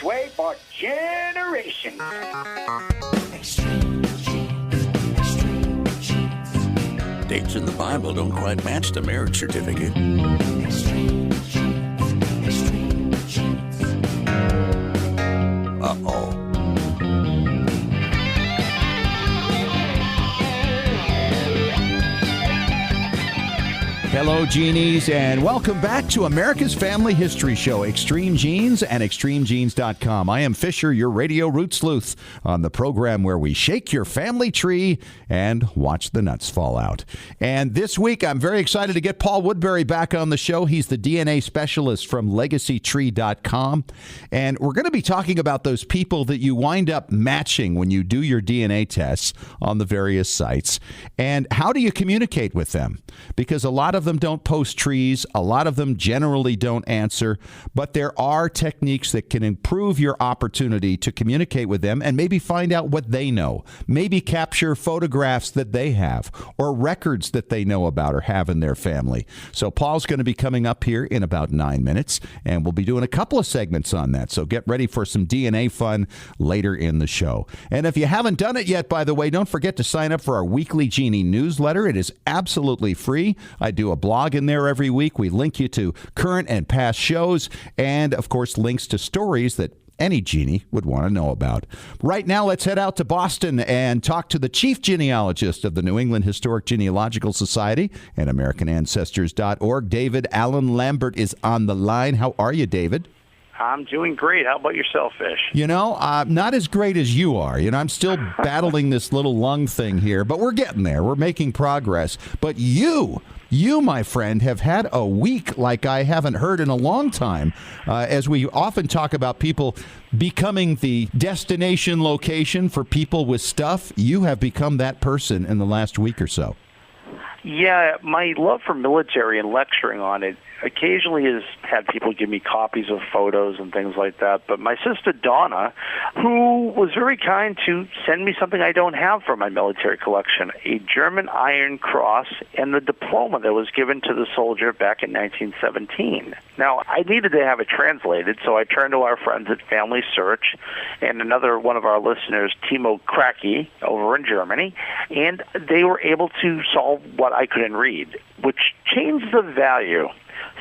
way for generations. Dates in the Bible don't quite match the marriage certificate. Uh-oh. Hello, Genies, and welcome back to America's Family History Show, Extreme Genes and ExtremeGenes.com. I am Fisher, your radio root sleuth, on the program where we shake your family tree and watch the nuts fall out. And this week, I'm very excited to get Paul Woodbury back on the show. He's the DNA specialist from LegacyTree.com. And we're going to be talking about those people that you wind up matching when you do your DNA tests on the various sites. And how do you communicate with them? Because a lot of them don't post trees. A lot of them generally don't answer. But there are techniques that can improve your opportunity to communicate with them and maybe find out what they know. Maybe capture photographs that they have or records that they know about or have in their family. So Paul's going to be coming up here in about 9 minutes, and we'll be doing a couple of segments on that. So get ready for some DNA fun later in the show. And if you haven't done it yet, by the way, don't forget to sign up for our weekly Genie newsletter. It is absolutely free. I do a blog in there every week. We link you to current and past shows and, of course, links to stories that any genie would want to know about. Right now, let's head out to Boston and talk to the chief genealogist of the New England Historic Genealogical Society and AmericanAncestors.org. David Allen Lambert is on the line. How are you, David? I'm doing great. How about yourself, Fish? You know, not as great as you are. You know, I'm still battling this little lung thing here, but we're getting there. We're making progress. But you, my friend, have had a week like I haven't heard in a long time. As we often talk about people becoming the destination location for people with stuff, you have become that person in the last week or so. Yeah, my love for military and lecturing on it occasionally has had people give me copies of photos and things like that. But my sister Donna, who was very kind to send me something I don't have from my military collection, a German Iron Cross and the diploma that was given to the soldier back in 1917. Now, I needed to have it translated, so I turned to our friends at Family Search and another one of our listeners, Timo Kraki, over in Germany, and they were able to solve what I couldn't read, which changed the value.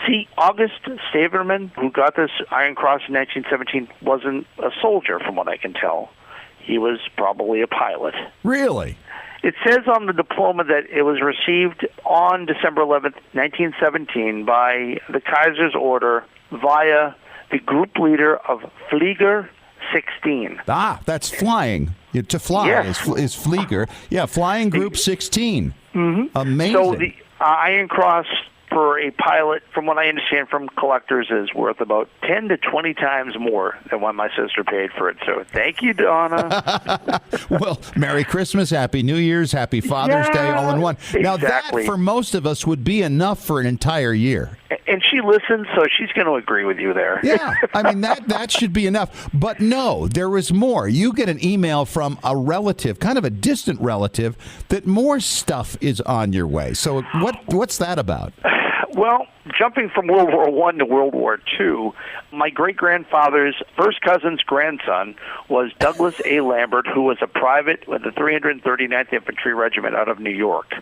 See, August Staverman, who got this Iron Cross in 1917, wasn't a soldier, from what I can tell. He was probably a pilot. Really? It says on the diploma that it was received on December 11th, 1917, by the Kaiser's order via the group leader of Flieger 16. Ah, that's flying. To fly is Flieger. Yeah, Flying Group 16. Mm-hmm. Amazing. So the Iron Cross for a pilot, from what I understand from collectors, is worth about 10 to 20 times more than what my sister paid for it. So thank you, Donna. Well, Merry Christmas, Happy New Year's, Happy Father's Day, all in one. Exactly. Now, that, for most of us, would be enough for an entire year. And she listens, so she's going to agree with you there. Yeah, I mean, that should be enough. But no, there was more. You get an email from a relative, kind of a distant relative, that more stuff is on your way. So what's that about? Well, jumping from World War I to World War II, my great-grandfather's first cousin's grandson was Douglas A. Lambert, who was a private with the 339th Infantry Regiment out of New York.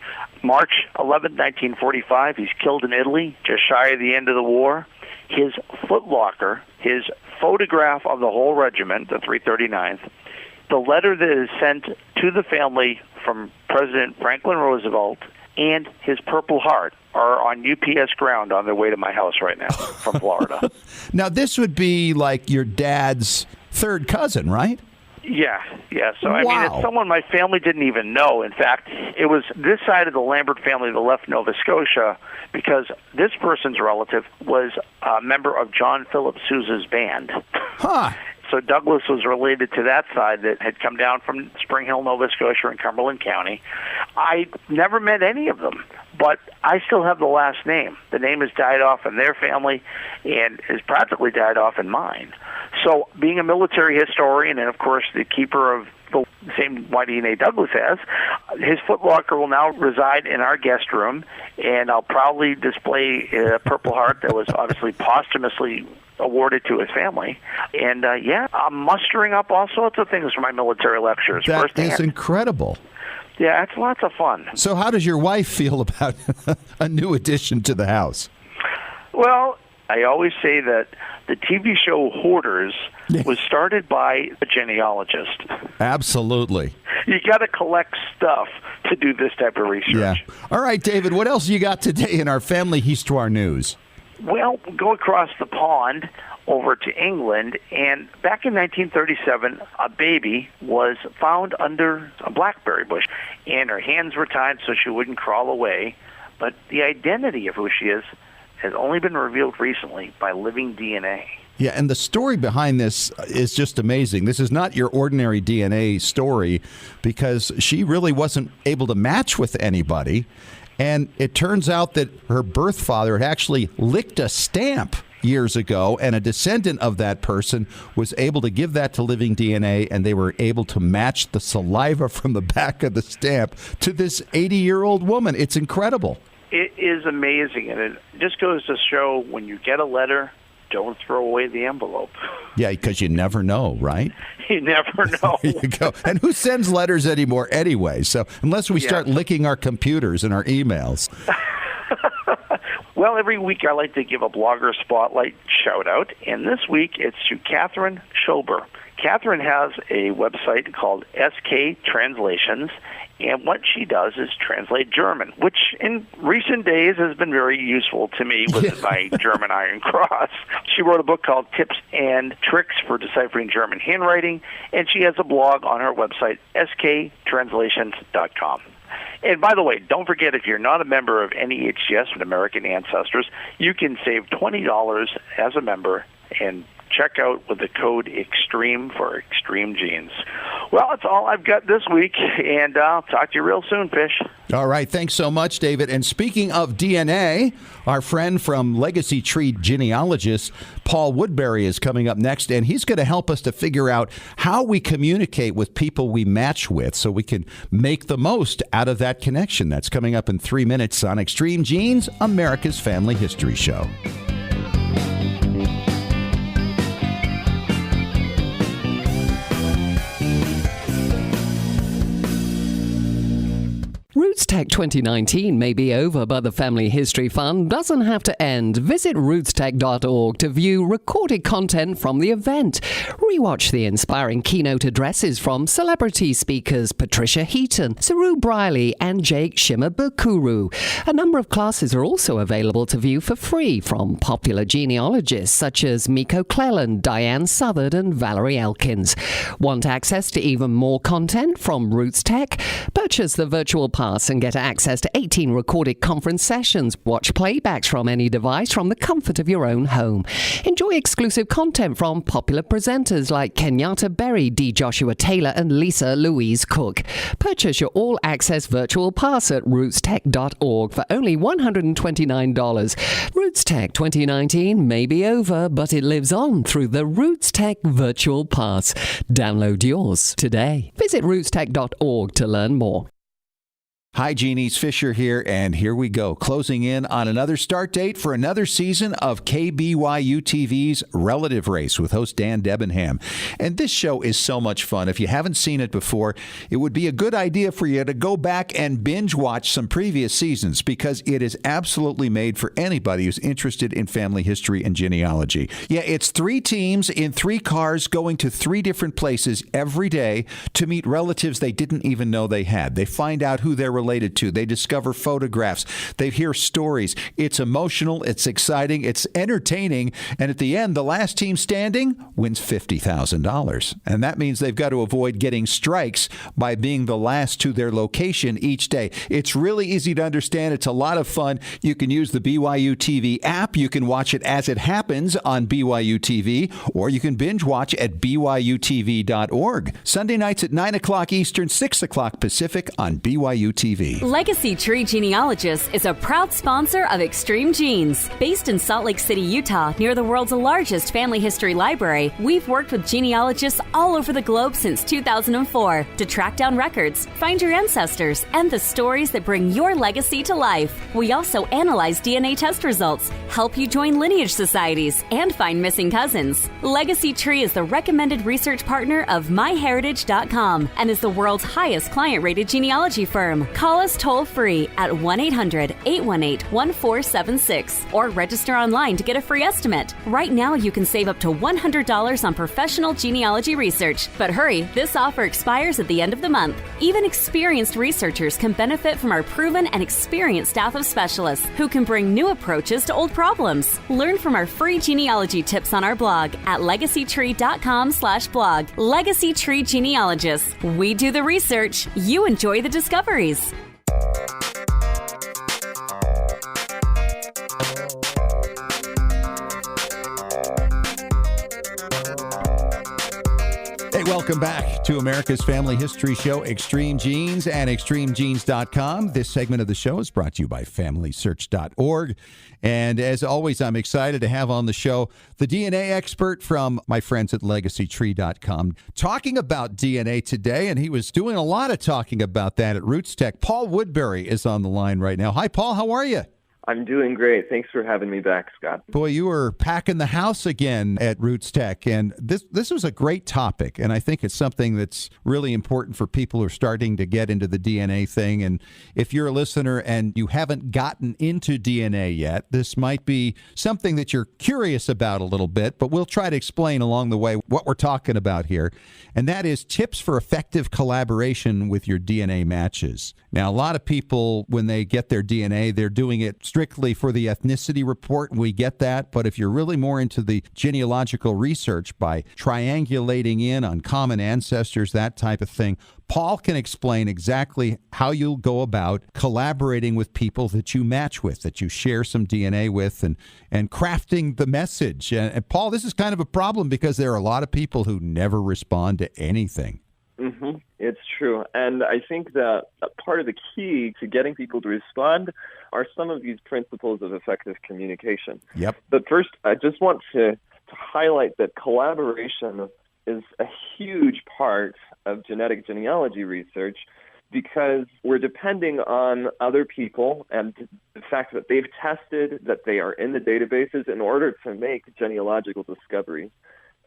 March 11, 1945, he's killed in Italy, just shy of the end of the war. His footlocker, his photograph of the whole regiment, the 339th, the letter that is sent to the family from President Franklin Roosevelt, and his Purple Heart are on UPS ground on their way to my house right now from Florida. Now, this would be like your dad's third cousin, right? Yeah. So, I mean, it's someone my family didn't even know. In fact, it was this side of the Lambert family that left Nova Scotia because this person's relative was a member of John Philip Sousa's band. Huh. So Douglas was related to that side that had come down from Spring Hill, Nova Scotia in Cumberland County. I never met any of them, but I still have the last name. The name has died off in their family and has practically died off in mine. So being a military historian and, of course, the keeper of the same Y-DNA Douglas has. His footlocker will now reside in our guest room, and I'll proudly display a Purple Heart that was obviously posthumously awarded to his family. And, I'm mustering up all sorts of things for my military lectures. That firsthand. is incredible. Yeah, it's lots of fun. So how does your wife feel about a new addition to the house? Well, I always say that the TV show Hoarders was started by a genealogist. Absolutely. You got to collect stuff to do this type of research. Yeah. All right, David, what else you got today in our Family Histoire news? Well, go across the pond over to England, and back in 1937, a baby was found under a blackberry bush, and her hands were tied so she wouldn't crawl away. But the identity of who she is has only been revealed recently by living DNA. Yeah, and the story behind this is just amazing. This is not your ordinary DNA story because she really wasn't able to match with anybody. And it turns out that her birth father had actually licked a stamp years ago, and a descendant of that person was able to give that to living DNA, and they were able to match the saliva from the back of the stamp to this 80-year-old woman. It's incredible. It is amazing, and it just goes to show when you get a letter, don't throw away the envelope. Yeah, because you never know, right? You never know. There you go. And who sends letters anymore anyway? So unless we start licking our computers and our emails. Well, every week I like to give a blogger spotlight shout-out, and this week it's to Katherine Schober. Katherine has a website called SK Translations, and what she does is translate German, which in recent days has been very useful to me with my German Iron Cross. She wrote a book called Tips and Tricks for Deciphering German Handwriting, and she has a blog on her website, sktranslations.com. And by the way, don't forget, if you're not a member of NEHGS with American Ancestors, you can save $20 as a member and check out with the code EXTREME for Extreme Genes. Well, that's all I've got this week, and I'll talk to you real soon, Fish. All right. Thanks so much, David. And speaking of DNA, our friend from Legacy Tree Genealogist, Paul Woodbury, is coming up next, and he's going to help us to figure out how we communicate with people we match with so we can make the most out of that connection. That's coming up in 3 minutes on Extreme Genes, America's Family History Show. RootsTech 2019 may be over, but the Family History Fun doesn't have to end. Visit rootstech.org to view recorded content from the event. Rewatch the inspiring keynote addresses from celebrity speakers Patricia Heaton, Saru Briley, and Jake Shimabukuro. A number of classes are also available to view for free from popular genealogists such as Miko Cleland, Diane Southard, and Valerie Elkins. Want access to even more content from RootsTech? Purchase the virtual pass and get access to 18 recorded conference sessions. Watch playbacks from any device from the comfort of your own home. Enjoy exclusive content from popular presenters like Kenyatta Berry, D. Joshua Taylor, and Lisa Louise Cook. Purchase your all-access virtual pass at rootstech.org for only $129. RootsTech 2019 may be over, but it lives on through the RootsTech Virtual Pass. Download yours today. Visit rootstech.org to learn more. Hi, Genies, Fisher here, and here we go, closing in on another start date for another season of KBYU TV's Relative Race with host Dan Debenham. And this show is so much fun. If you haven't seen it before, it would be a good idea for you to go back and binge watch some previous seasons because it is absolutely made for anybody who's interested in family history and genealogy. Yeah, it's 3 teams in 3 cars going to 3 different places every day to meet relatives they didn't even know they had. They find out who they're related to. They discover photographs. They hear stories. It's emotional. It's exciting. It's entertaining. And at the end, the last team standing wins $50,000. And that means they've got to avoid getting strikes by being the last to their location each day. It's really easy to understand. It's a lot of fun. You can use the BYU TV app. You can watch it as it happens on BYU TV, or you can binge watch at byutv.org. Sunday nights at 9 o'clock Eastern, 6 o'clock Pacific on BYU TV. TV. Legacy Tree Genealogist is a proud sponsor of Extreme Genes. Based in Salt Lake City, Utah, near the world's largest family history library, we've worked with genealogists all over the globe since 2004 to track down records, find your ancestors, and the stories that bring your legacy to life. We also analyze DNA test results, help you join lineage societies, and find missing cousins. Legacy Tree is the recommended research partner of MyHeritage.com and is the world's highest client-rated genealogy firm. Call us toll-free at 1-800-818-1476 or register online to get a free estimate. Right now, you can save up to $100 on professional genealogy research. But hurry, this offer expires at the end of the month. Even experienced researchers can benefit from our proven and experienced staff of specialists who can bring new approaches to old problems. Learn from our free genealogy tips on our blog at legacytree.com/blog. Legacy Tree Genealogists. We do the research. You enjoy the discoveries. Hey, welcome back to America's Family History Show, Extreme Genes and extremegenes.com. This segment of the show is brought to you by FamilySearch.org. And as always, I'm excited to have on the show the DNA expert from my friends at LegacyTree.com talking about DNA today. And he was doing a lot of talking about that at Roots Tech. Paul Woodbury is on the line right now. Hi, Paul. How are you? I'm doing great. Thanks for having me back, Scott. Boy, you were packing the house again at Roots Tech, and this was a great topic, and I think it's something that's really important for people who are starting to get into the DNA thing. And if you're a listener and you haven't gotten into DNA yet, this might be something that you're curious about a little bit, but we'll try to explain along the way what we're talking about here, and that is tips for effective collaboration with your DNA matches. Now, a lot of people, when they get their DNA, they're doing it strictly for the ethnicity report, and we get that. But if you're really more into the genealogical research by triangulating in on common ancestors, that type of thing, Paul can explain exactly how you'll go about collaborating with people that you match with, that you share some DNA with, and crafting the message. And Paul, this is kind of a problem because there are a lot of people who never respond to anything. Mm-hmm. It's true. And I think that part of the key to getting people to respond are some of these principles of effective communication. Yep. But first, I just want to highlight that collaboration is a huge part of genetic genealogy research because we're depending on other people and the fact that they've tested, that they are in the databases in order to make genealogical discoveries.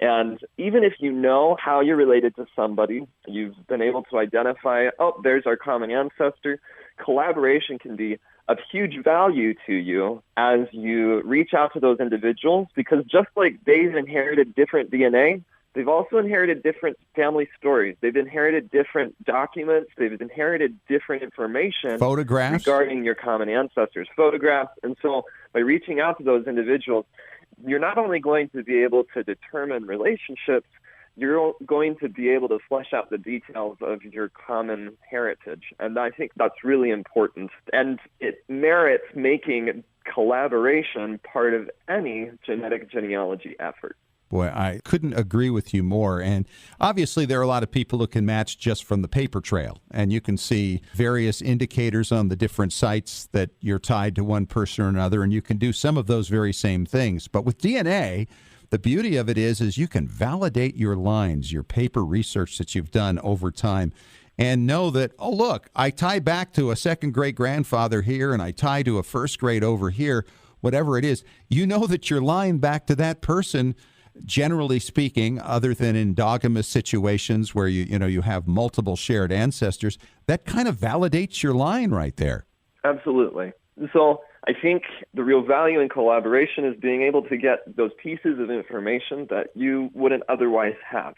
And even if you know how you're related to somebody, you've been able to identify, oh, there's our common ancestor, collaboration can be of huge value to you as you reach out to those individuals because just like they've inherited different DNA, they've also inherited different family stories. They've inherited different documents. They've inherited different information. Photographs. Regarding your common ancestors, photographs. And so by reaching out to those individuals, you're not only going to be able to determine relationships, you're going to be able to flesh out the details of your common heritage. And I think that's really important. And it merits making collaboration part of any genetic genealogy effort. Boy, I couldn't agree with you more. And obviously, there are a lot of people who can match just from the paper trail. And you can see various indicators on the different sites that you're tied to one person or another. And you can do some of those very same things. But with DNA, the beauty of it is you can validate your lines, your paper research that you've done over time, and know that, oh, look, I tie back to a second great-grandfather here and I tie to a first grade over here, whatever it is. You know that your line back to that person, generally speaking, other than in endogamous situations where you have multiple shared ancestors, that kind of validates your line right there. Absolutely. So I think the real value in collaboration is being able to get those pieces of information that you wouldn't otherwise have.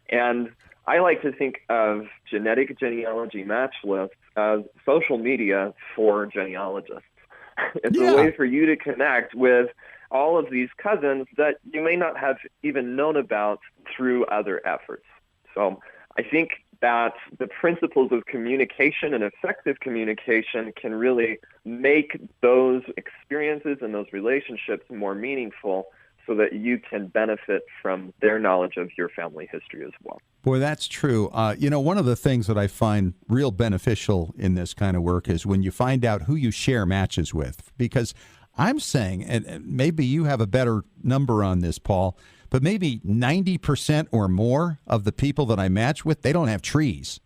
And I like to think of genetic genealogy match lists as social media for genealogists. It's a way for you to connect with all of these cousins that you may not have even known about through other efforts. So I think that the principles of communication and effective communication can really make those experiences and those relationships more meaningful so that you can benefit from their knowledge of your family history as well. Boy, that's true. One of the things that I find real beneficial in this kind of work is when you find out who you share matches with. Because I'm saying, and maybe you have a better number on this, Paul, but maybe 90% or more of the people that I match with, they don't have trees.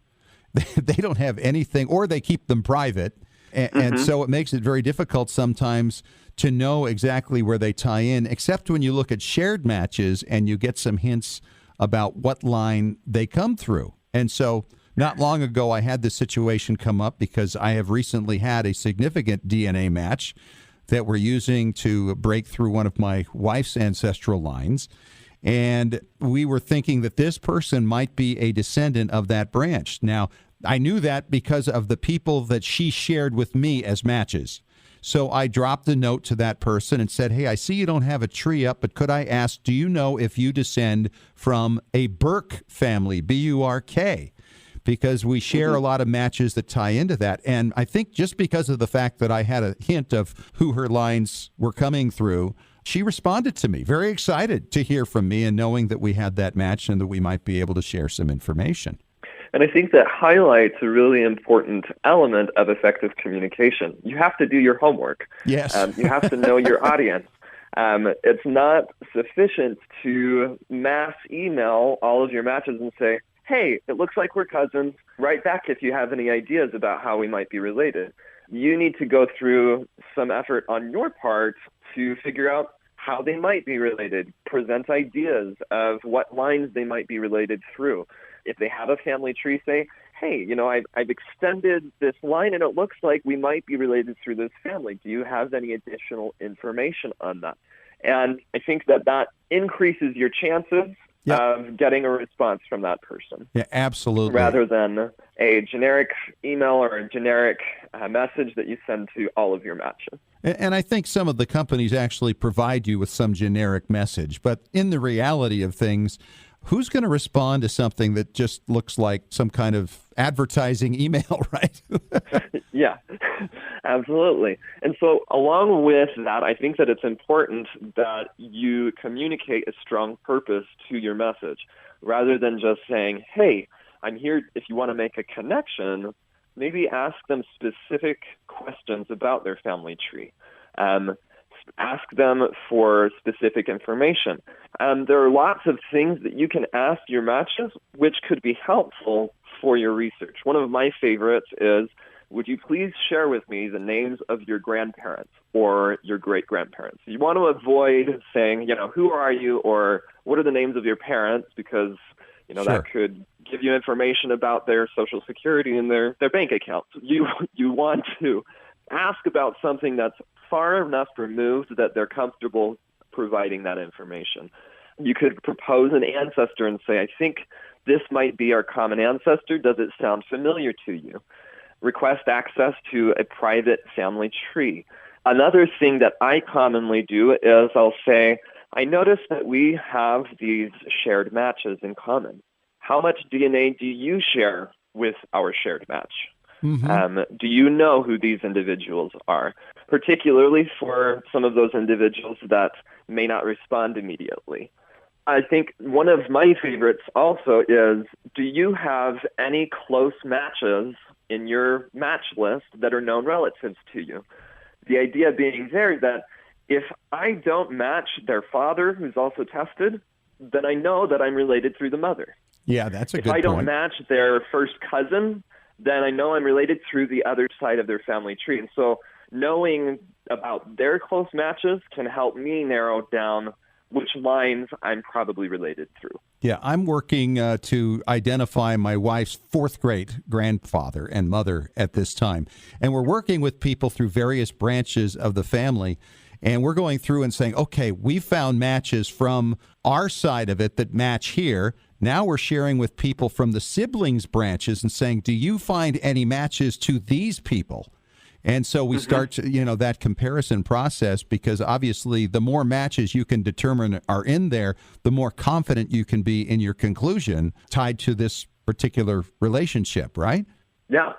They don't have anything, or they keep them private. And so it makes it very difficult sometimes to know exactly where they tie in, except when you look at shared matches and you get some hints about what line they come through. And so not long ago, I had this situation come up because I have recently had a significant DNA match that we're using to break through one of my wife's ancestral lines. And we were thinking that this person might be a descendant of that branch. Now, I knew that because of the people that she shared with me as matches. So I dropped a note to that person and said, hey, I see you don't have a tree up, but could I ask, do you know if you descend from a Burke family, B-U-R-K? Because we share a lot of matches that tie into that. And I think just because of the fact that I had a hint of who her lines were coming through, she responded to me, very excited to hear from me and knowing that we had that match and that we might be able to share some information. And I think that highlights a really important element of effective communication. You have to do your homework. Yes. You have to know your audience. It's not sufficient to mass email all of your matches and say, hey, it looks like we're cousins. Write back if you have any ideas about how we might be related. You need to go through some effort on your part to figure out how they might be related, present ideas of what lines they might be related through. If they have a family tree, say, hey, I've extended this line and it looks like we might be related through this family. Do you have any additional information on that? And I think that increases your chances of getting a response from that person. Yeah, absolutely. Rather than a generic email or a generic message that you send to all of your matches. And I think some of the companies actually provide you with some generic message. But in the reality of things, who's going to respond to something that just looks like some kind of advertising email, right? Yeah, absolutely. And so along with that, I think that it's important that you communicate a strong purpose to your message rather than just saying, hey, I'm here if you want to make a connection. Maybe ask them specific questions about their family tree. Ask them for specific information. There are lots of things that you can ask your matches which could be helpful for your research. One of my favorites is, would you please share with me the names of your grandparents or your great-grandparents? You want to avoid saying, who are you or what are the names of your parents, because Sure. that could give you information about their Social Security and their bank accounts. You want to ask about something that's far enough removed that they're comfortable providing that information. You could propose an ancestor and say, I think this might be our common ancestor. Does it sound familiar to you? Request access to a private family tree. Another thing that I commonly do is I'll say, I notice that we have these shared matches in common. How much DNA do you share with our shared match? Do you know who these individuals are? Particularly for some of those individuals that may not respond immediately. I think one of my favorites also is, do you have any close matches in your match list that are known relatives to you? The idea being there that if I don't match their father, who's also tested, then I know that I'm related through the mother. Yeah, that's a good point. If I don't match their first cousin, then I know I'm related through the other side of their family tree. And so knowing about their close matches can help me narrow down which lines I'm probably related through. Yeah, I'm working to identify my wife's fourth great grandfather and mother at this time. And we're working with people through various branches of the family. And we're going through and saying, okay, we found matches from our side of it that match here. Now we're sharing with people from the siblings branches and saying, do you find any matches to these people? And so we start to, that comparison process, because obviously the more matches you can determine are in there, the more confident you can be in your conclusion tied to this particular relationship, right? Yeah.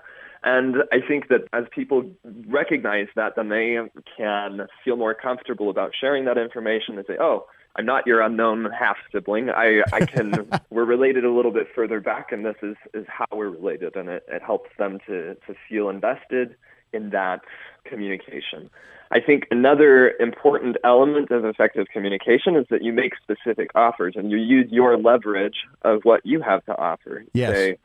And I think that as people recognize that, then they can feel more comfortable about sharing that information and say, oh, I'm not your unknown half-sibling. I can, we're related a little bit further back, and this is how we're related. And it helps them to feel invested in that communication. I think another important element of effective communication is that you make specific offers and you use your leverage of what you have to offer. Yes. Say,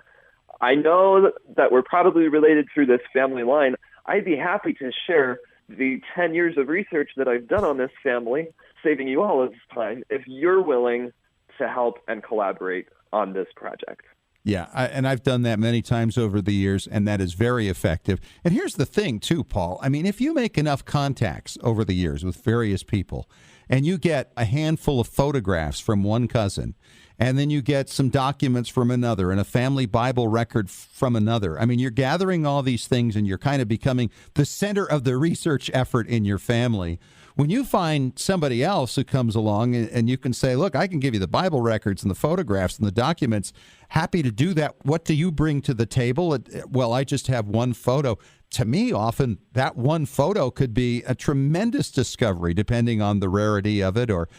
I know that we're probably related through this family line. I'd be happy to share the 10 years of research that I've done on this family, saving you all of this time, if you're willing to help and collaborate on this project. Yeah, and I've done that many times over the years, and that is very effective. And here's the thing, too, Paul. I mean, if you make enough contacts over the years with various people, and you get a handful of photographs from one cousin, and then you get some documents from another and a family Bible record from another. I mean, you're gathering all these things, and you're kind of becoming the center of the research effort in your family. When you find somebody else who comes along and you can say, look, I can give you the Bible records and the photographs and the documents, happy to do that. What do you bring to the table? Well, I just have one photo. To me, often that one photo could be a tremendous discovery, depending on the rarity of it or,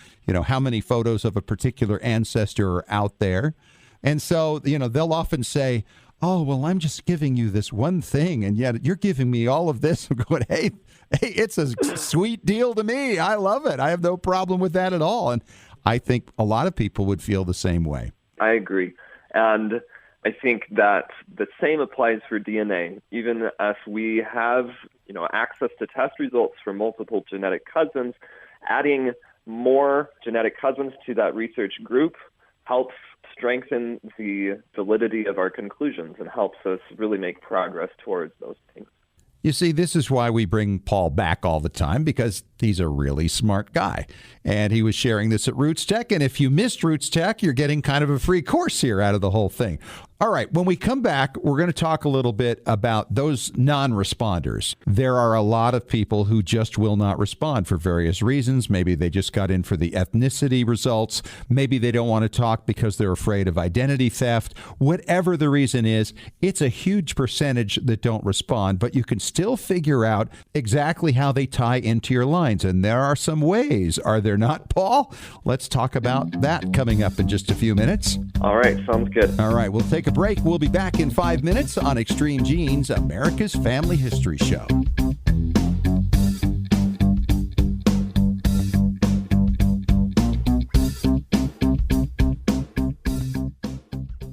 how many photos of a particular ancestor are out there. And so, they'll often say, oh, well, I'm just giving you this one thing, and yet you're giving me all of this. I'm going, hey, it's a sweet deal to me. I love it. I have no problem with that at all. And I think a lot of people would feel the same way. I agree. And I think that the same applies for DNA. Even if we have, access to test results for multiple genetic cousins, adding more genetic cousins to that research group helps strengthen the validity of our conclusions and helps us really make progress towards those things. You see, this is why we bring Paul back all the time, because he's a really smart guy. And he was sharing this at Roots Tech. And if you missed Roots Tech, you're getting kind of a free course here out of the whole thing. All right, when we come back, we're going to talk a little bit about those non-responders. There are a lot of people who just will not respond for various reasons. Maybe they just got in for the ethnicity results. Maybe they don't want to talk because they're afraid of identity theft. Whatever the reason is, it's a huge percentage that don't respond, but you can still figure out exactly how they tie into your lines. And there are some ways, are there not, Paul? Let's talk about that coming up in just a few minutes. All right, sounds good. All right, we'll take a break. We'll be back in 5 minutes on Extreme Genes, America's Family History Show.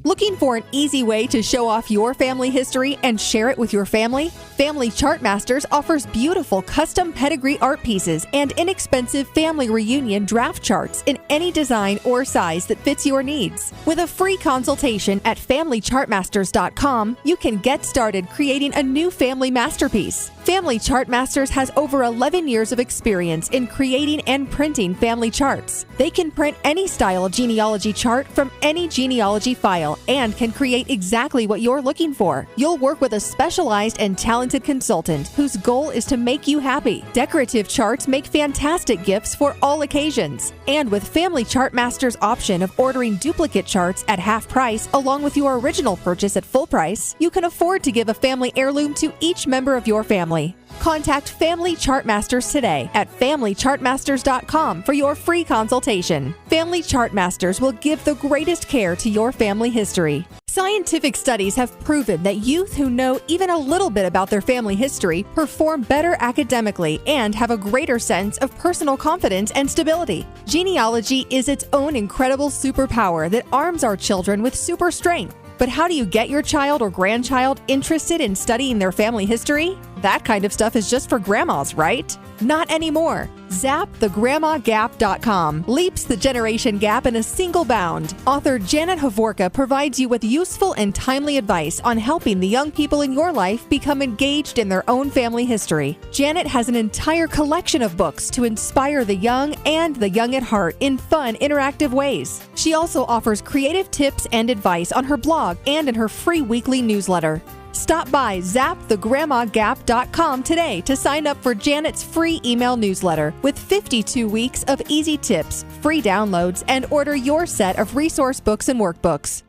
Looking for an easy way to show off your family history and share it with your family? Family Chartmasters offers beautiful custom pedigree art pieces and inexpensive family reunion draft charts in any design or size that fits your needs. With a free consultation at FamilyChartmasters.com, you can get started creating a new family masterpiece. Family Chartmasters has over 11 years of experience in creating and printing family charts. They can print any style of genealogy chart from any genealogy file and can create exactly what you're looking for. You'll work with a specialized and talented consultant whose goal is to make you happy. Decorative charts make fantastic gifts for all occasions. And with Family Chartmasters' option of ordering duplicate charts at half price along with your original purchase at full price, you can afford to give a family heirloom to each member of your family. Contact Family Chartmasters today at FamilyChartmasters.com for your free consultation. Family Chartmasters will give the greatest care to your family history. Scientific studies have proven that youth who know even a little bit about their family history perform better academically and have a greater sense of personal confidence and stability. Genealogy is its own incredible superpower that arms our children with super strength. But how do you get your child or grandchild interested in studying their family history? That kind of stuff is just for grandmas, right? Not anymore. ZapTheGrandmaGap.com leaps the generation gap in a single bound. Author Janet Havorka provides you with useful and timely advice on helping the young people in your life become engaged in their own family history. Janet has an entire collection of books to inspire the young and the young at heart in fun, interactive ways. She also offers creative tips and advice on her blog and in her free weekly newsletter. Stop by ZapTheGrandmaGap.com today to sign up for Janet's free email newsletter with 52 weeks of easy tips, free downloads, and order your set of resource books and workbooks.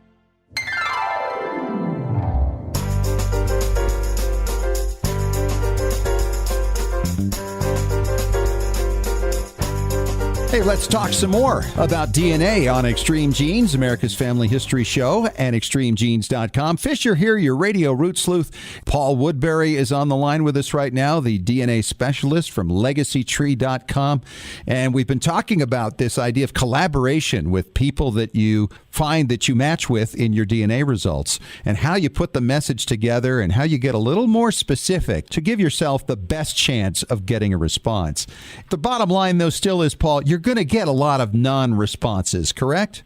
Hey, let's talk some more about DNA on Extreme Genes, America's Family History Show, and extremegenes.com. Fisher here, your radio root sleuth. Paul Woodbury is on the line with us right now, the DNA specialist from legacytree.com. And we've been talking about this idea of collaboration with people that you find that you match with in your DNA results, and how you put the message together and how you get a little more specific to give yourself the best chance of getting a response. The bottom line, though, still is, Paul, you're going to get a lot of non-responses, correct?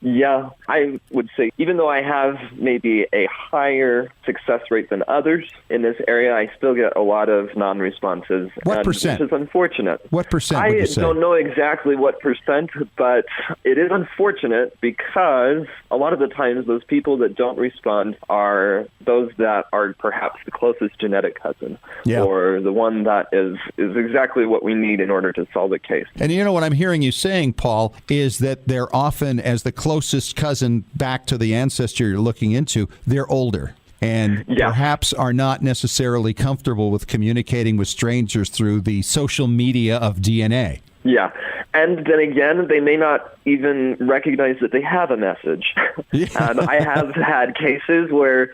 Yeah, I would say even though I have maybe a higher success rate than others in this area, I still get a lot of non-responses. What percent? Which is unfortunate. What percent would you say? I don't know exactly what percent, but it is unfortunate because a lot of the times those people that don't respond are those that are perhaps the closest genetic cousin, or the one that is exactly what we need in order to solve the case. And you know what I'm hearing you saying, Paul, is that they're often, as the closest cousin back to the ancestor you're looking into, they're older and perhaps are not necessarily comfortable with communicating with strangers through the social media of DNA. Yeah. And then again, they may not even recognize that they have a message. I have had cases where,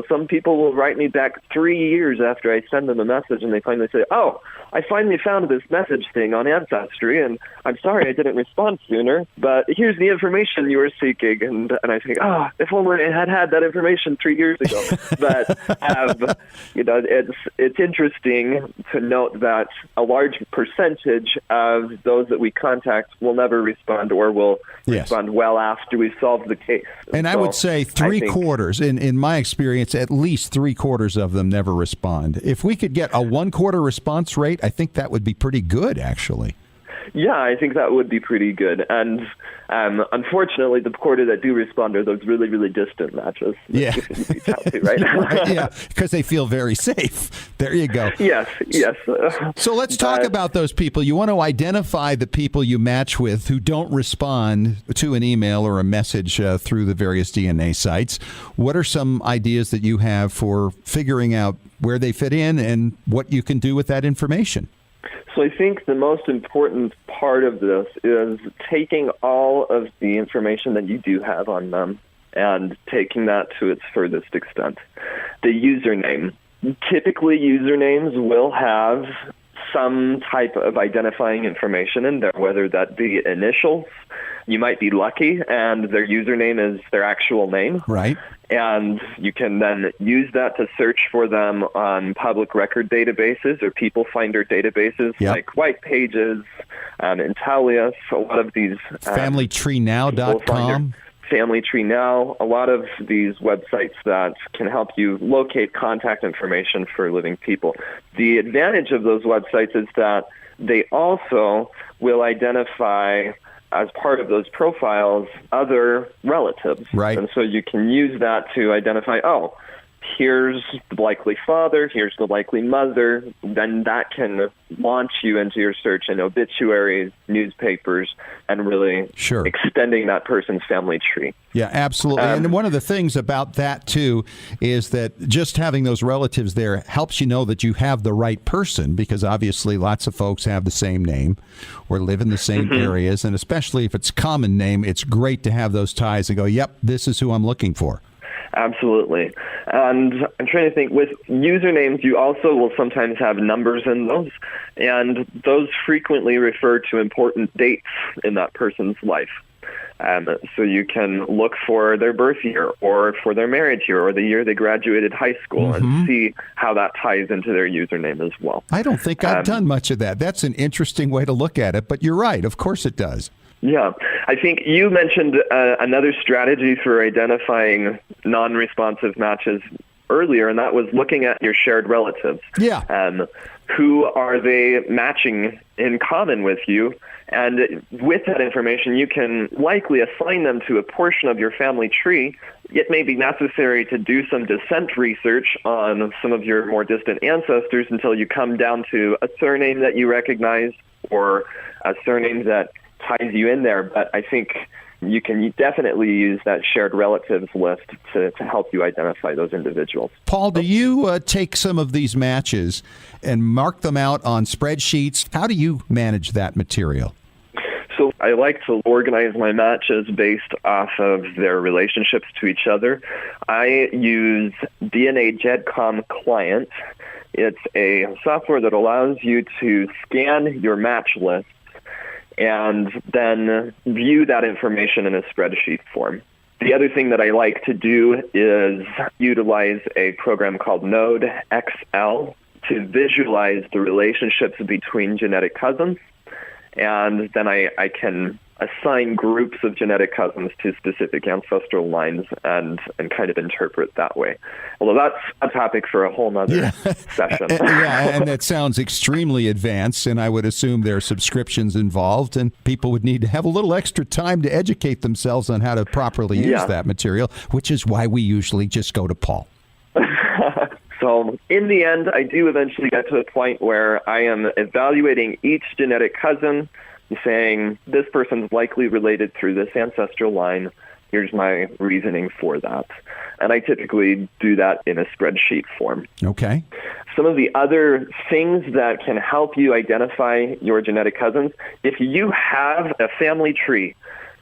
some people will write me back 3 years after I send them a message, and they finally say, "Oh, I finally found this message thing on Ancestry, and I'm sorry I didn't respond sooner, but here's the information you were seeking." And I think, if only I had that information 3 years ago. But, it's interesting to note that a large percentage of those that we contact will never respond or will respond well after we solve the case. And I would say three-quarters, in my experience, at least three-quarters of them never respond. If we could get a one-quarter response rate, I think that would be pretty good, actually. Yeah, I think that would be pretty good. And unfortunately, the quarter that do respond are those really, really distant matches. Yeah. You can reach out to, right? Yeah, because they feel very safe. There you go. Yes. So let's talk about those people. You want to identify the people you match with who don't respond to an email or a message through the various DNA sites. What are some ideas that you have for figuring out where they fit in and what you can do with that information? So I think the most important part of this is taking all of the information that you do have on them and taking that to its furthest extent. The username. Typically, usernames will have some type of identifying information in there, whether that be initials. You might be lucky and their username is their actual name. Right. And you can then use that to search for them on public record databases or people finder databases like White Pages, Intellius, a lot of these. FamilyTreeNow.com. Family Tree Now, a lot of these websites that can help you locate contact information for living people. The advantage of those websites is that they also will identify, as part of those profiles, other relatives. Right. And so you can use that to identify, here's the likely father, here's the likely mother. Then that can launch you into your search in obituaries, newspapers, and really extending that person's family tree. Yeah, absolutely. And one of the things about that, too, is that just having those relatives there helps you know that you have the right person, because obviously lots of folks have the same name or live in the same areas. And especially if it's a common name, it's great to have those ties and go, yep, this is who I'm looking for. Absolutely. And I'm trying to think, with usernames, you also will sometimes have numbers in those, and those frequently refer to important dates in that person's life. So you can look for their birth year or for their marriage year or the year they graduated high school and see how that ties into their username as well. I don't think I've done much of that. That's an interesting way to look at it, but you're right. Of course it does. Yeah. I think you mentioned another strategy for identifying non-responsive matches earlier, and that was looking at your shared relatives. Yeah. Who are they matching in common with you? And with that information, you can likely assign them to a portion of your family tree. It may be necessary to do some descent research on some of your more distant ancestors until you come down to a surname that you recognize or a surname that ties you in there. But I think you can definitely use that shared relatives list to help you identify those individuals. Paul, do you take some of these matches and mark them out on spreadsheets? How do you manage that material? So I like to organize my matches based off of their relationships to each other. I use DNA GEDCOM Client. It's a software that allows you to scan your match list and then view that information in a spreadsheet form. The other thing that I like to do is utilize a program called Node XL to visualize the relationships between genetic cousins. And then I can assign groups of genetic cousins to specific ancestral lines and kind of interpret that way. Although that's a topic for a whole other session. And that sounds extremely advanced, and I would assume there are subscriptions involved, and people would need to have a little extra time to educate themselves on how to properly use that material, which is why we usually just go to Paul. So in the end, I do eventually get to a point where I am evaluating each genetic cousin, saying this person's likely related through this ancestral line. Here's my reasoning for that. And I typically do that in a spreadsheet form. Okay. Some of the other things that can help you identify your genetic cousins, if you have a family tree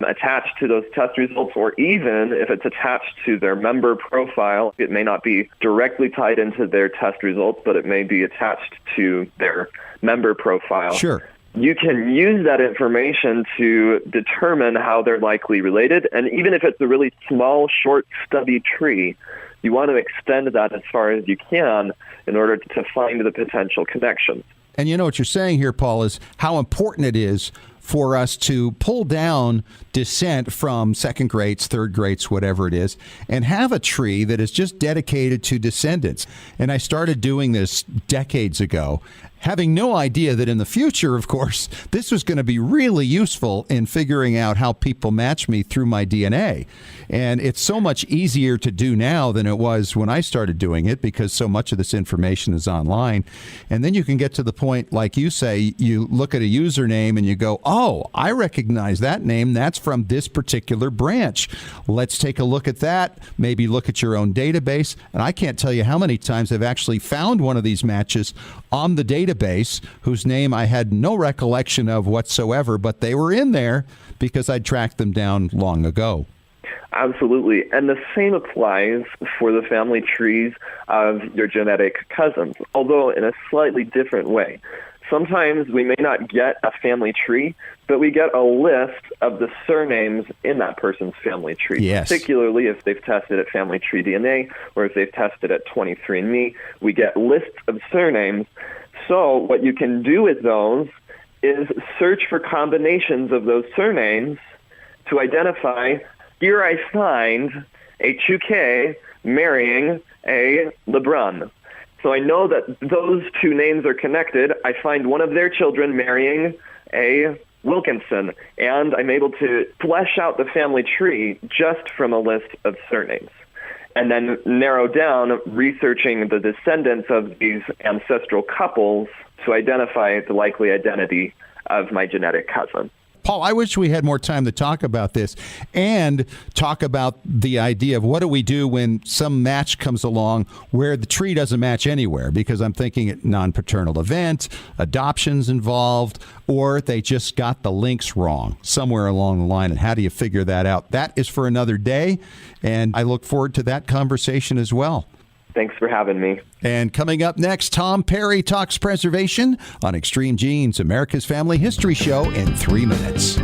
attached to those test results, or even if it's attached to their member profile, it may not be directly tied into their test results, but it may be attached to their member profile. Sure. You can use that information to determine how they're likely related. And even if it's a really small, short, stubby tree, you want to extend that as far as you can in order to find the potential connections. And you know what you're saying here, Paul, is how important it is for us to pull down descent from second grades, third grades, whatever it is, and have a tree that is just dedicated to descendants. And I started doing this decades ago, having no idea that in the future, of course, this was going to be really useful in figuring out how people match me through my DNA. And it's so much easier to do now than it was when I started doing it, because so much of this information is online. And then you can get to the point, like you say, you look at a username and you go, oh, I recognize that name. That's from this particular branch. Let's take a look at that. Maybe look at your own database. And I can't tell you how many times I've actually found one of these matches on the database whose name I had no recollection of whatsoever, but they were in there because I'd tracked them down long ago. Absolutely. And the same applies for the family trees of your genetic cousins, although in a slightly different way. Sometimes we may not get a family tree, but we get a list of the surnames in that person's family tree, particularly if they've tested at Family Tree DNA or if they've tested at 23andMe. We get lists of surnames. So what you can do with those is search for combinations of those surnames to identify, here I find a Chouquet marrying a Lebrun. So I know that those two names are connected. I find one of their children marrying a Wilkinson, and I'm able to flesh out the family tree just from a list of surnames, and then narrow down researching the descendants of these ancestral couples to identify the likely identity of my genetic cousin. Paul, I wish we had more time to talk about this and talk about the idea of what do we do when some match comes along where the tree doesn't match anywhere, because I'm thinking non-paternal event, adoptions involved, or they just got the links wrong somewhere along the line. And how do you figure that out? That is for another day, and I look forward to that conversation as well. Thanks for having me. And coming up next, Tom Perry talks preservation on Extreme Genes, America's Family History Show, in 3 minutes.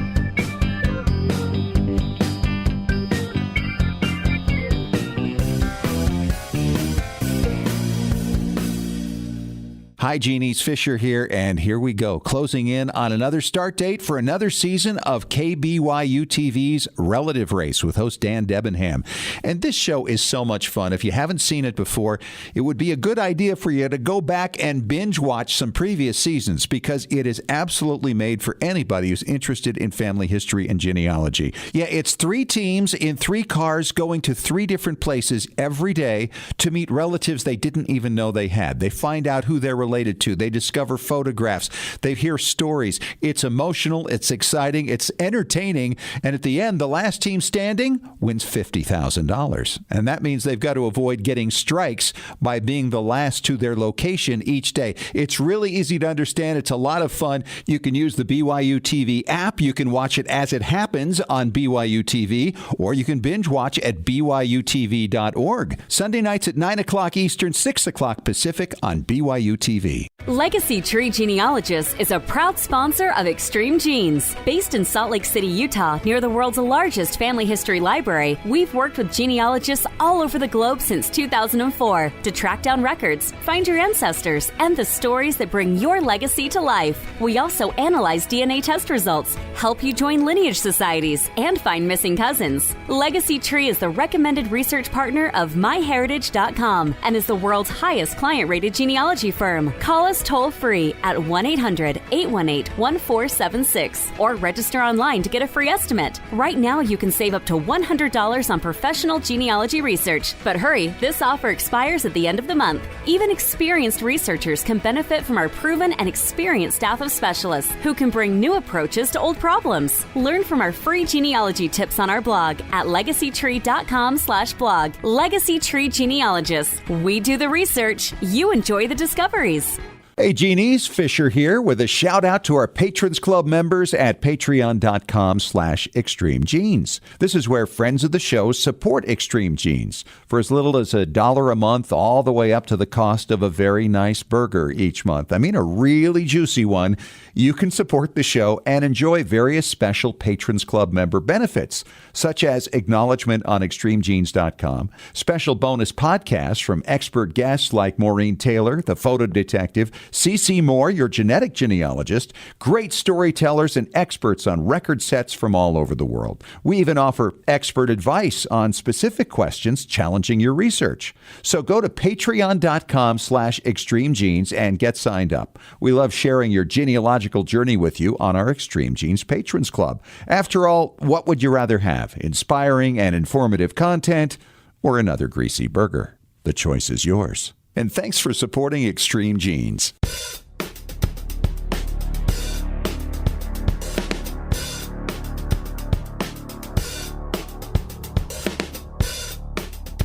Hi, Genies, Fisher here, and here we go, closing in on another start date for another season of KBYU TV's Relative Race with host Dan Debenham. And this show is so much fun. If you haven't seen it before, it would be a good idea for you to go back and binge watch some previous seasons, because it is absolutely made for anybody who's interested in family history and genealogy. Yeah, it's 3 teams in 3 cars going to 3 different places every day to meet relatives they didn't even know they had. They find out who they're related to. They discover photographs. They hear stories. It's emotional. It's exciting. It's entertaining. And at the end, the last team standing wins $50,000. And that means they've got to avoid getting strikes by being the last to their location each day. It's really easy to understand. It's a lot of fun. You can use the BYU TV app. You can watch it as it happens on BYU TV, or you can binge watch at BYUtv.org. Sunday nights at 9 o'clock Eastern, 6 o'clock Pacific on BYU TV. Legacy Tree Genealogist is a proud sponsor of Extreme Genes. Based in Salt Lake City, Utah, near the world's largest family history library, we've worked with genealogists all over the globe since 2004 to track down records, find your ancestors, and the stories that bring your legacy to life. We also analyze DNA test results, help you join lineage societies, and find missing cousins. Legacy Tree is the recommended research partner of MyHeritage.com and is the world's highest client-rated genealogy firm. Call us toll-free at 1-800-818-1476 or register online to get a free estimate. Right now, you can save up to $100 on professional genealogy research. But hurry, this offer expires at the end of the month. Even experienced researchers can benefit from our proven and experienced staff of specialists who can bring new approaches to old problems. Learn from our free genealogy tips on our blog at legacytree.com/blog. Legacy Tree Genealogists. We do the research. You enjoy the discoveries. Hey, Genies, Fisher here with a shout out to our Patrons Club members at patreon.com/Extreme Genes. This is where friends of the show support Extreme Genes for as little as $1 a month, all the way up to the cost of a very nice burger each month. I mean, a really juicy one. You can support the show and enjoy various special Patrons Club member benefits, such as acknowledgement on extremegenes.com, special bonus podcasts from expert guests like Maureen Taylor, the photo detective, CC Moore, your genetic genealogist, great storytellers and experts on record sets from all over the world. We even offer expert advice on specific questions challenging your research. So go to patreon.com/extremegenes and get signed up. We love sharing your genealogical journey with you on our Extreme Genes Patrons Club. After all, what would you rather have? Inspiring and informative content or another greasy burger? The choice is yours. And thanks for supporting Extreme Genes.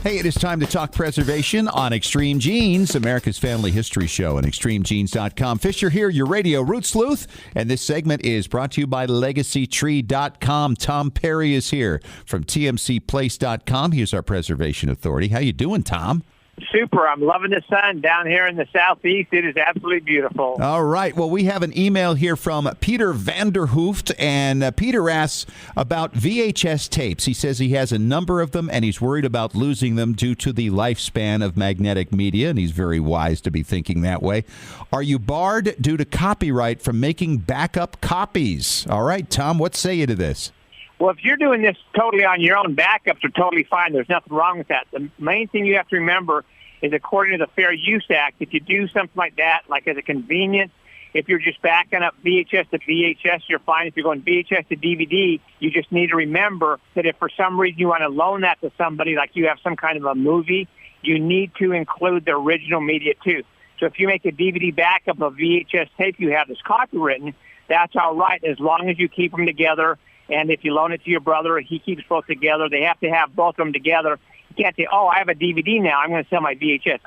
Hey, it is time to talk preservation on Extreme Genes, America's Family History Show, and extremegenes.com. Fisher here, your radio root sleuth, and this segment is brought to you by LegacyTree.com. Tom Perry is here from TMCPlace.com. He is our preservation authority. How you doing, Tom? Super. I'm loving the sun down here in the southeast. It is absolutely beautiful. All right. Well, we have an email here from Peter Vanderhooft, and Peter asks about VHS tapes. He says he has a number of them, and he's worried about losing them due to the lifespan of magnetic media, and he's very wise to be thinking that way. Are you barred due to copyright from making backup copies? All right, Tom, what say you to this? Well, if you're doing this totally on your own, backups are totally fine. There's nothing wrong with that. The main thing you have to remember is, according to the Fair Use Act, if you do something like that, like as a convenience, if you're just backing up VHS to VHS, you're fine. If you're going VHS to DVD, you just need to remember that if for some reason you want to loan that to somebody, like you have some kind of a movie, you need to include the original media too. So if you make a DVD backup of VHS tape you have that's copywritten, that's all right, as long as you keep them together. And if you loan it to your brother, he keeps both together. They have to have both of them together. You can't say, oh, I have a DVD now, I'm going to sell my VHS.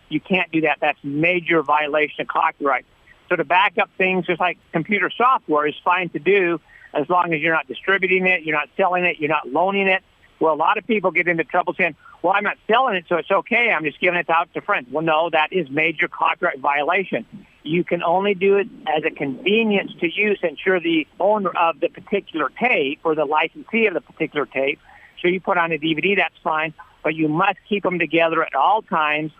You can't do that. That's major violation of copyright. So to back up things, just like computer software, is fine to do as long as you're not distributing it, you're not selling it, you're not loaning it. Well, a lot of people get into trouble saying, well, I'm not selling it, so it's okay. I'm just giving it out to friends. Well, no, that is major copyright violation. You can only do it as a convenience to use, and ensure the owner of the particular tape or the licensee of the particular tape. So you put on a DVD, that's fine, but you must keep them together at all times,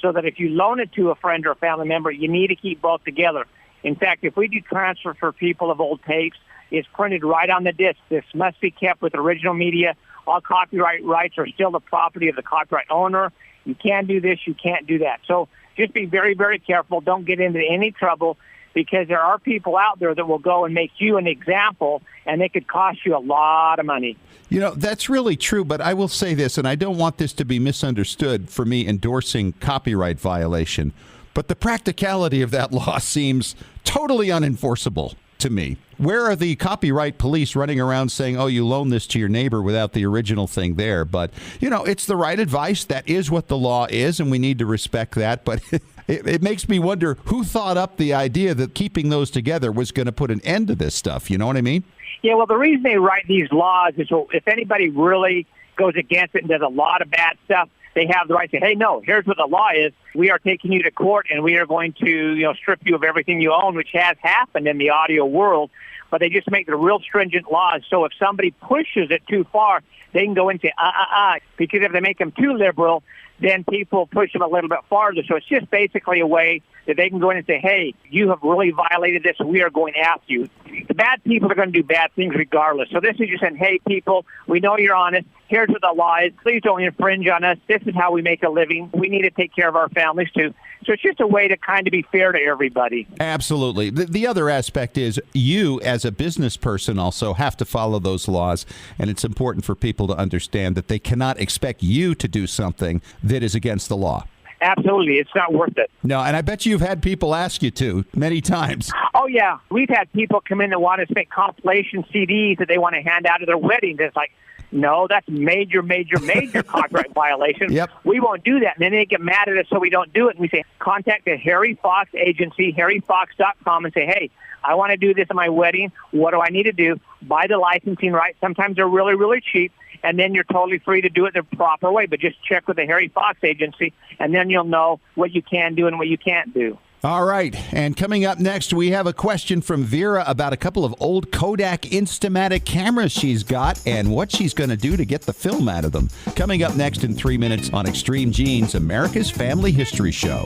so that if you loan it to a friend or a family member, you need to keep both together. In fact, if we do transfer for people of old tapes, it's printed right on the disc. This must be kept with original media. All copyright rights are still the property of the copyright owner. You can't do this, you can't do that. So just be very, very careful. Don't get into any trouble, because there are people out there that will go and make you an example, and they could cost you a lot of money. You know, that's really true, but I will say this, and I don't want this to be misunderstood for me endorsing copyright violation, but the practicality of that law seems totally unenforceable to me. where are the copyright police running around saying, oh, you loaned this to your neighbor without the original thing there? But, it's the right advice. That is what the law is, and we need to respect that. But it makes me wonder who thought up the idea that keeping those together was going to put an end to this stuff. You know what I mean? Yeah, well, the reason they write these laws is so if anybody really goes against it and does a lot of bad stuff, they have the right to say, hey, no, here's what the law is. We are taking you to court, and we are going to strip you of everything you own, which has happened in the audio world. But they just make the real stringent laws. So if somebody pushes it too far, they can go and say, because if they make them too liberal, then people push them a little bit farther. So it's just basically a way that they can go in and say, hey, you have really violated this. We are going after you. The bad people are going to do bad things regardless. So this is just saying, hey, people, we know you're honest. Here's what the law is. Please don't infringe on us. This is how we make a living. We need to take care of our families, too. So it's just a way to kind of be fair to everybody. Absolutely. The other aspect is you, as a business person, also have to follow those laws. And it's important for people to understand that they cannot expect you to do something that is against the law. Absolutely. It's not worth it. No, and I bet you've had people ask you to many times. Oh, yeah. We've had people come in that want to make compilation CDs that they want to hand out at their weddings. It's like, no, that's major copyright violation. Yep. We won't do that. And then they get mad at us, so we don't do it. And we say, contact the Harry Fox agency, harryfox.com, and say, hey, I want to do this at my wedding. What do I need to do? Buy the licensing rights. Sometimes they're really, really cheap. And then you're totally free to do it the proper way. But just check with the Harry Fox agency, and then you'll know what you can do and what you can't do. All right. And coming up next, we have a question from Vera about a couple of old Kodak Instamatic cameras she's got and what she's going to do to get the film out of them. Coming up next in 3 minutes on Extreme Genes, America's Family History Show.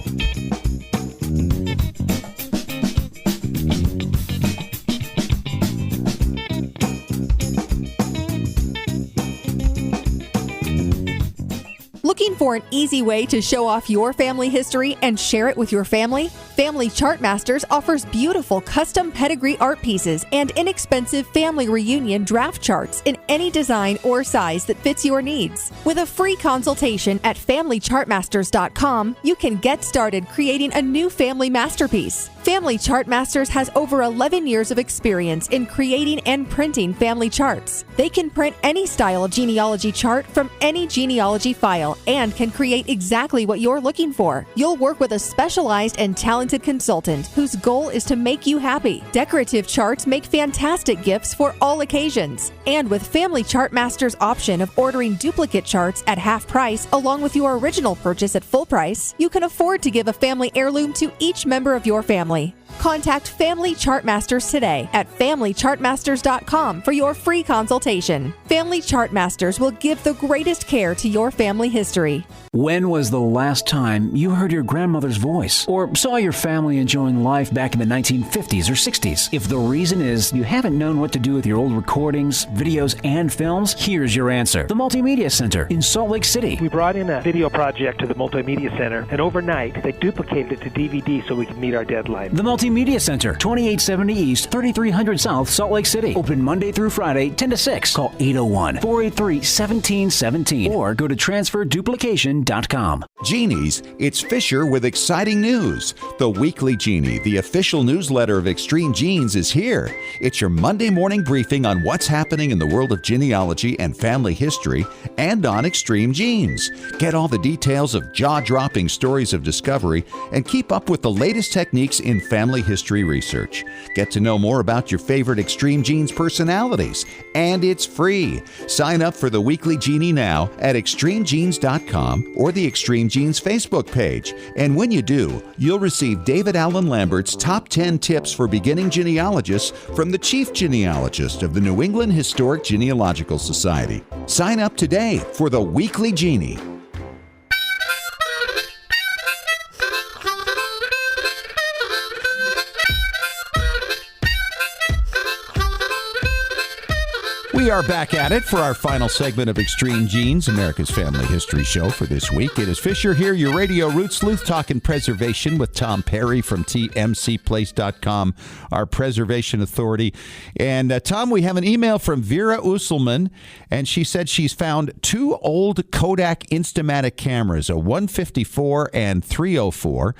Looking for an easy way to show off your family history and share it with your family? Family Chartmasters offers beautiful custom pedigree art pieces and inexpensive family reunion draft charts in any design or size that fits your needs. With a free consultation at FamilyChartmasters.com, you can get started creating a new family masterpiece. Family Chartmasters has over 11 years of experience in creating and printing family charts. They can print any style of genealogy chart from any genealogy file and can create exactly what you're looking for. You'll work with a specialized and talented consultant whose goal is to make you happy. Decorative charts make fantastic gifts for all occasions. And with Family Chartmasters' option of ordering duplicate charts at half price along with your original purchase at full price, you can afford to give a family heirloom to each member of your family. Contact Family Chartmasters today at FamilyChartmasters.com for your free consultation. Family Chartmasters will give the greatest care to your family history. When was the last time you heard your grandmother's voice or saw your family enjoying life back in the 1950s or 60s? If the reason is you haven't known what to do with your old recordings, videos, and films, here's your answer. The Multimedia Center in Salt Lake City. We brought in a video project to the Multimedia Center, and overnight they duplicated it to DVD so we could meet our deadline. The Multimedia Center, 2870 East, 3300 South, Salt Lake City. Open Monday through Friday, 10 to 6. Call 801-483-1717 or go to transferduplication.com. Genies, it's Fisher with exciting news. The Weekly Genie, the official newsletter of Extreme Genes, is here. It's your Monday morning briefing on what's happening in the world of genealogy and family history and on Extreme Genes. Get all the details of jaw-dropping stories of discovery and keep up with the latest techniques in family history research. Get to know more about your favorite Extreme Genes personalities, and it's free. Sign up for the Weekly Genie now at extremegenes.com or the Extreme Genes Facebook page. And when you do, you'll receive David Allen Lambert's top 10 tips for beginning genealogists from the chief genealogist of the New England Historic Genealogical Society. Sign up today for the Weekly Genie. We are back at it for our final segment of Extreme Genes, America's Family History Show for this week. It is Fisher here, your radio root sleuth, talking preservation with Tom Perry from tmcplace.com, our preservation authority. And Tom, we have an email from Vera Usselman, and she said she's found 2 old Kodak Instamatic cameras, a 154 and 304.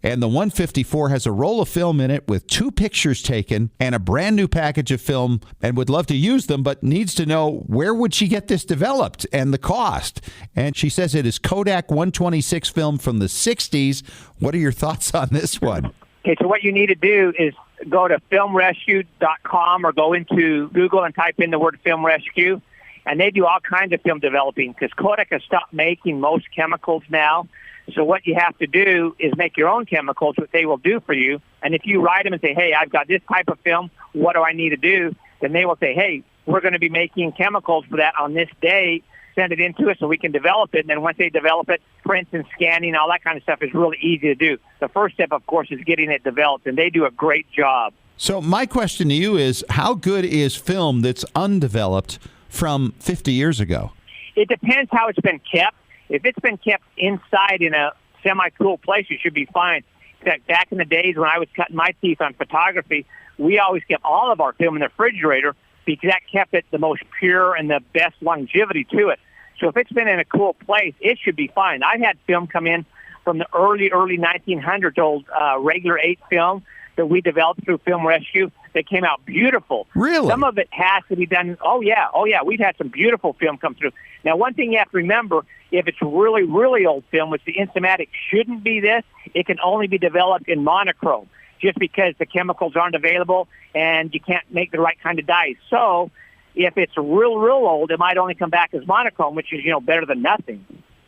And the 154 has a roll of film in it with 2 pictures taken and a brand new package of film, and would love to use them, but needs to know where would she get this developed and the cost. And she says it is Kodak 126 film from the 60s. What are your thoughts on this one? Okay, so what you need to do is go to filmrescue.com or go into Google and type in the word film rescue, and they do all kinds of film developing because Kodak has stopped making most chemicals now. So what you have to do is make your own chemicals, what they will do for you. And if you write them and say, hey, I've got this type of film, what do I need to do? Then they will say, hey, we're going to be making chemicals for that on this day. Send it in to us so we can develop it. And then once they develop it, prints and scanning, all that kind of stuff is really easy to do. The first step, of course, is getting it developed, and they do a great job. So my question to you is, how good is film that's undeveloped from 50 years ago? It depends how it's been kept. If it's been kept inside in a semi-cool place, it should be fine. In fact, back in the days when I was cutting my teeth on photography, we always kept all of our film in the refrigerator because that kept it the most pure and the best longevity to it. So if it's been in a cool place, it should be fine. I've had film come in from the early 1900s, old regular 8 film that we developed through Film Rescue that came out beautiful. Really? Some of it has to be done. Oh, yeah. We've had some beautiful film come through. Now, one thing you have to remember, if it's really, really old film, which the Instamatic shouldn't be this, it can only be developed in monochrome just because the chemicals aren't available and you can't make the right kind of dyes. So if it's real, real old, it might only come back as monochrome, which is, better than nothing.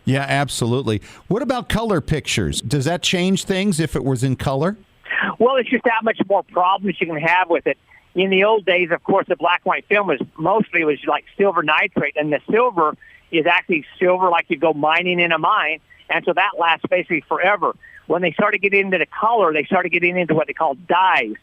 Yeah, absolutely. What about color pictures? Does that change things if it was in color? Well, it's just that much more problems you can have with it. In the old days, of course, the black and white film was like silver nitrate, and the silver is actually silver like you go mining in a mine, and so that lasts basically forever. When they started getting into the color, they started getting into what they call dyes,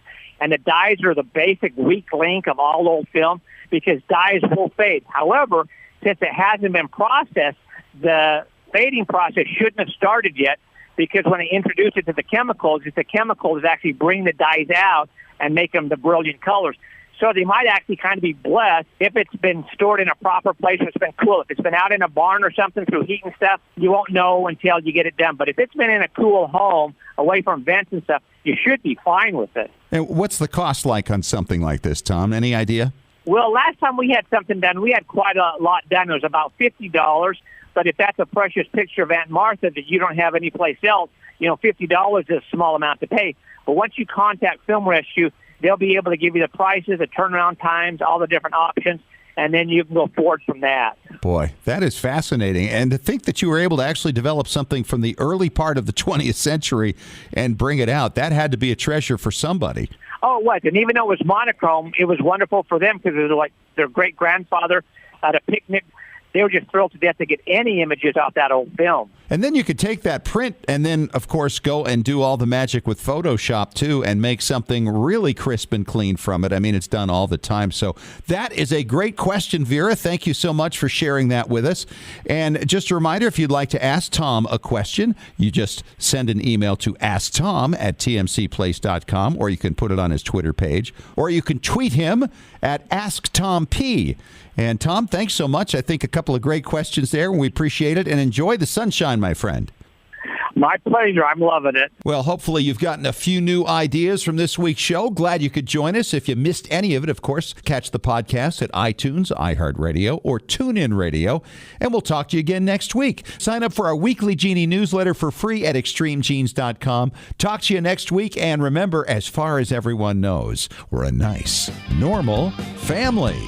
and the dyes are the basic weak link of all old film because dyes will fade. However, since it hasn't been processed, the fading process shouldn't have started yet, because when they introduce it to the chemicals, it's the chemicals that actually bring the dyes out and make them the brilliant colors. So they might actually kind of be blessed if it's been stored in a proper place and it's been cool. If it's been out in a barn or something through heat and stuff, you won't know until you get it done. But if it's been in a cool home, away from vents and stuff, you should be fine with it. And what's the cost like on something like this, Tom? Any idea? Well, last time we had something done, we had quite a lot done. It was about $50. But if that's a precious picture of Aunt Martha that you don't have anyplace else, $50 is a small amount to pay. But once you contact Film Rescue, they'll be able to give you the prices, the turnaround times, all the different options, and then you can go forward from that. Boy, that is fascinating. And to think that you were able to actually develop something from the early part of the 20th century and bring it out, that had to be a treasure for somebody. Oh, it was. And even though it was monochrome, it was wonderful for them because it was like their great-grandfather at a picnic. They were just thrilled to death to get any images off that old film. And then you could take that print and then, of course, go and do all the magic with Photoshop, too, and make something really crisp and clean from it. I mean, it's done all the time. So that is a great question, Vera. Thank you so much for sharing that with us. And just a reminder, if you'd like to ask Tom a question, you just send an email to asktom@tmcplace.com, or you can put it on his Twitter page, or you can tweet him at AskTomP. And, Tom, thanks so much. I think a couple of great questions there, and we appreciate it. And enjoy the sunshine, my friend. My pleasure. I'm loving it. Well, hopefully you've gotten a few new ideas from this week's show. Glad you could join us. If you missed any of it, of course, catch the podcast at iTunes, iHeartRadio, or TuneIn Radio. And we'll talk to you again next week. Sign up for our weekly Genie newsletter for free at extremegenes.com. Talk to you next week. And remember, as far as everyone knows, we're a nice, normal family.